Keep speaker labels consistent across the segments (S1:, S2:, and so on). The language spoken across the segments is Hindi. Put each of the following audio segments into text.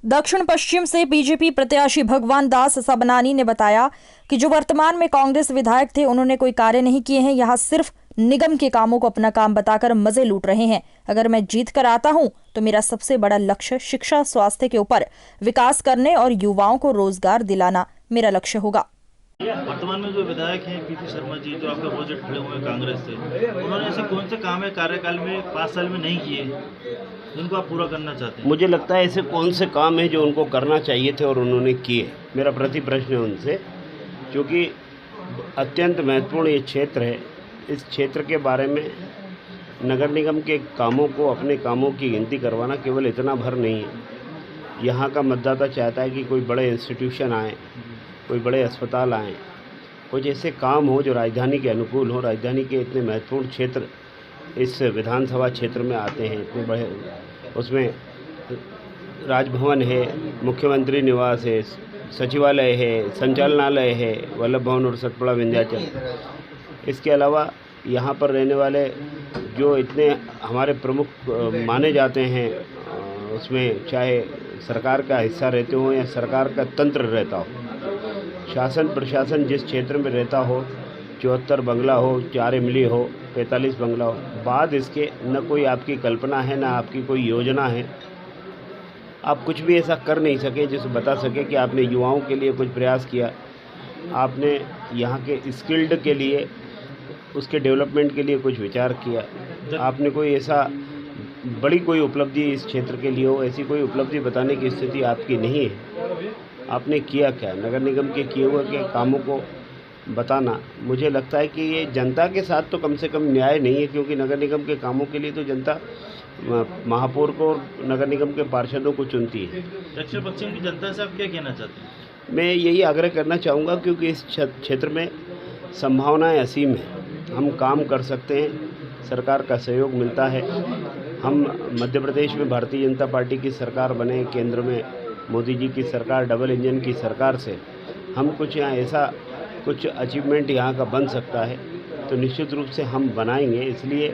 S1: दक्षिण पश्चिम से बीजेपी प्रत्याशी भगवान दास सबनानी ने बताया कि जो वर्तमान में कांग्रेस विधायक थे उन्होंने कोई कार्य नहीं किए हैं। यहाँ सिर्फ निगम के कामों को अपना काम बताकर मजे लूट रहे हैं। अगर मैं जीत कर आता हूं तो मेरा सबसे बड़ा लक्ष्य शिक्षा, स्वास्थ्य के ऊपर विकास करने और युवाओं को रोजगार दिलाना मेरा लक्ष्य होगा।
S2: वर्तमान में जो विधायक हैं पीपी शर्मा जी, जो आपके अपोजिट खड़े हुए हैं कांग्रेस से, उन्होंने ऐसे कौन से काम है कार्यकाल में 5 साल में नहीं किए जिनको आप पूरा करना चाहते हैं?
S3: मुझे लगता है ऐसे कौन से काम हैं जो उनको करना चाहिए थे और उन्होंने किए। मेरा प्रति प्रश्न है उनसे, क्योंकि अत्यंत महत्वपूर्ण ये क्षेत्र है। इस क्षेत्र के बारे में नगर निगम के कामों को, अपने कामों की गिनती करवाना केवल इतना भर नहीं है। यहाँ का मतदाता चाहता है कि कोई बड़े इंस्टीट्यूशन आए, कोई बड़े अस्पताल आएँ, कुछ ऐसे काम हो जो राजधानी के अनुकूल हो। राजधानी के इतने महत्वपूर्ण क्षेत्र इस विधानसभा क्षेत्र में आते हैं, इतने बड़े, उसमें राजभवन है, मुख्यमंत्री निवास है, सचिवालय है, संचालनालय है, वल्लभ भवन और सतपुड़ा विंध्याचल। इसके अलावा यहाँ पर रहने वाले जो इतने हमारे प्रमुख माने जाते हैं, उसमें चाहे सरकार का हिस्सा रहते हो या सरकार का तंत्र रहता हो, शासन प्रशासन जिस क्षेत्र में रहता हो, 74 बंगला हो, 4 इमली हो, 45 बंगला हो, बाद इसके न कोई आपकी कल्पना है, न आपकी कोई योजना है। आप कुछ भी ऐसा कर नहीं सके जिसे बता सके कि आपने युवाओं के लिए कुछ प्रयास किया, आपने यहाँ के स्किल्ड के लिए, उसके डेवलपमेंट के लिए कुछ विचार किया, आपने कोई ऐसा बड़ी कोई उपलब्धि इस क्षेत्र के लिए हो, ऐसी कोई उपलब्धि बताने की स्थिति आपकी नहीं है। आपने किया क्या? नगर निगम के किए हुए के कामों को बताना, मुझे लगता है कि ये जनता के साथ तो कम से कम न्याय नहीं है, क्योंकि नगर निगम के कामों के लिए तो जनता महापौर को और नगर निगम के पार्षदों को चुनती है।
S2: दक्षिण पश्चिम की जनता से आप क्या कहना चाहते हैं?
S3: मैं यही आग्रह करना चाहूँगा, क्योंकि इस क्षेत्र में संभावनाएं असीम हैं। हम काम कर सकते हैं, सरकार का सहयोग मिलता है। हम मध्य प्रदेश में भारतीय जनता पार्टी की सरकार बने, केंद्र में मोदी जी की सरकार, डबल इंजन की सरकार से हम कुछ यहाँ ऐसा कुछ अचीवमेंट यहाँ का बन सकता है, तो निश्चित रूप से हम बनाएंगे। इसलिए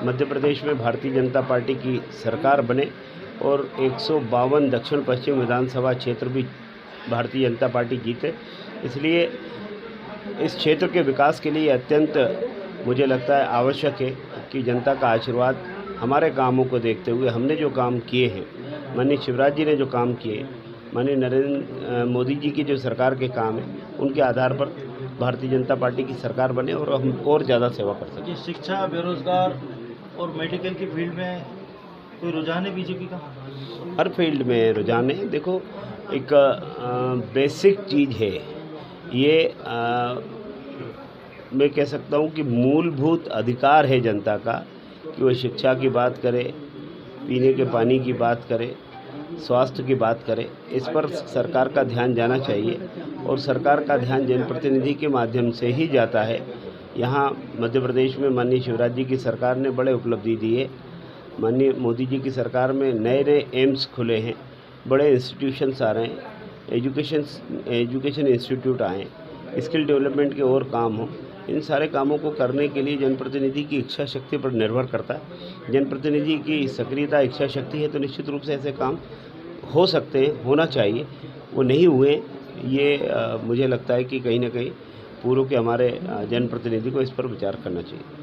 S3: मध्य प्रदेश में भारतीय जनता पार्टी की सरकार बने और 152 दक्षिण पश्चिम विधानसभा क्षेत्र भी भारतीय जनता पार्टी जीते। इसलिए इस क्षेत्र के विकास के लिए अत्यंत मुझे लगता है आवश्यक है कि जनता का आशीर्वाद हमारे कामों को देखते हुए, हमने जो काम किए हैं, माननीय शिवराज जी ने जो काम किए, माननीय नरेंद्र मोदी जी की जो सरकार के काम हैं, उनके आधार पर भारतीय जनता पार्टी की सरकार बने और हम और ज़्यादा सेवा कर सकें।
S2: शिक्षा, बेरोजगार और मेडिकल की फील्ड में कोई रुझान है बीजेपी का?
S3: हर फील्ड में रुझान है। देखो, एक बेसिक चीज़ है ये, मैं कह सकता हूँ कि मूलभूत अधिकार है जनता का कि वह शिक्षा की बात करे, पीने के पानी की बात करे, स्वास्थ्य की बात करे। इस पर सरकार का ध्यान जाना चाहिए और सरकार का ध्यान जनप्रतिनिधि के माध्यम से ही जाता है। यहाँ मध्य प्रदेश में माननीय शिवराज जी की सरकार ने बड़े उपलब्धि दी है। माननीय मोदी जी की सरकार में नए नए एम्स खुले हैं, बड़े इंस्टीट्यूशंस आ रहे हैं, एजुकेशन इंस्टीट्यूट आए हैं, स्किल डेवलपमेंट के और काम हो। इन सारे कामों को करने के लिए जनप्रतिनिधि की इच्छा शक्ति पर निर्भर करता है। जनप्रतिनिधि की सक्रियता, इच्छा शक्ति है तो निश्चित रूप से ऐसे काम हो सकते हैं, होना चाहिए। वो नहीं हुए, ये मुझे लगता है कि कहीं ना कहीं पूर्व के हमारे जनप्रतिनिधि को इस पर विचार करना चाहिए।